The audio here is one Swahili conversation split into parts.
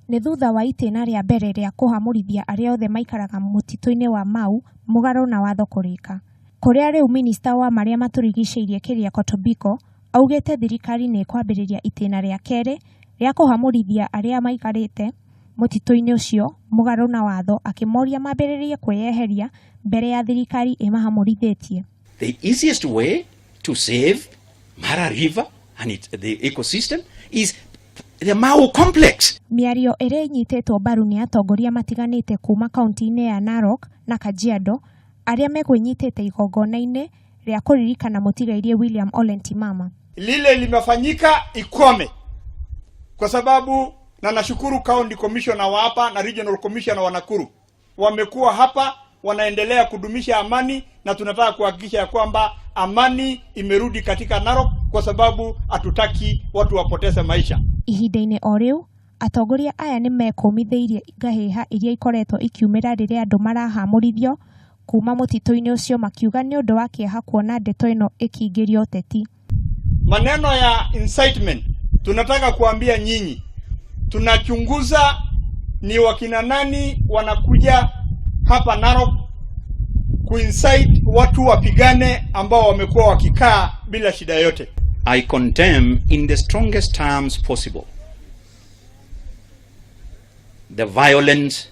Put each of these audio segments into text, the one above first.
Nĩ thutha wa Itiina rĩa mbere rĩa kuhamurithia aria othe maikaraga mutitu-ini wa Mau mũgarũ na watho kũrĩka. Kũrĩa rĩu minista wa marĩa maturigicĩirie Keeri Kotobiko augĩte thirikari nĩ kwambiriria Itiina rĩa kerĩ rĩa kuhamurithia aria maikarĩte mutito-ini ũcio mũgarũ na watho, akĩmoria mambĩrĩrie kwĩyeheria mbere ya thirikari ĩmahamurithĩtie. The easiest way to save Mara River and the ecosystem is the Mau complex. Mĩario ĩrĩa ĩnyitĩtwo mbaru nĩ atongoria matiganĩte kuma kaunti-inĩ ya Narok na Kajiado arĩa mekwĩnyitĩte igongona-inĩ rĩa kũririkana mũtigairie William Ole Ntimama. Lile limefanyika ikome kwa sababu na nashukuru county commissioner wa hapa na regional commissioner wa Nakuru wamekuwa hapa, wanaendelea kudumisha amani, na tunataka kuhakikisha ya kwamba amani imerudi katika Narok kwa sababu hatutaki watu wapoteze maisha. Ihinda-inĩ o rĩu atongoria aya nĩ mekumithĩirie ngahĩha iria ikoretwo ikiumĩra rĩrĩa andũ marahamũrithio kuma mũtitũ-inĩ ũcio, makiuga nĩ ũndũ wa kĩeha kuona ndeto ĩno ĩkĩingĩrio ũteti. Maneno ya incitement, tunataka kuambia nyinyi, tunachunguza ni wakina nani wanakuja hapa Narok kuincite watu wapigane ambao wamekuwa wakikaa bila shida yote. I condemn in the strongest terms possible the violence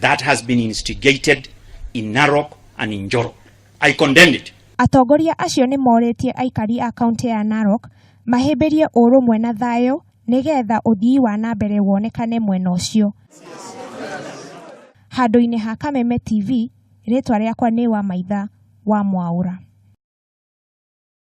that has been instigated in Narok and in Njoro. I condemn it. Atongoria acio nĩ morĩtie aikari a kaunti ya Narok mahĩmbĩrie ũrũmwe na thayũ nĩgetha ũthii wa na mbere wonekane mwena ũcio. Handũ-inĩ ha Kameme TV, rĩtwa rĩakwa nĩ wa Maitha wa Mwaura.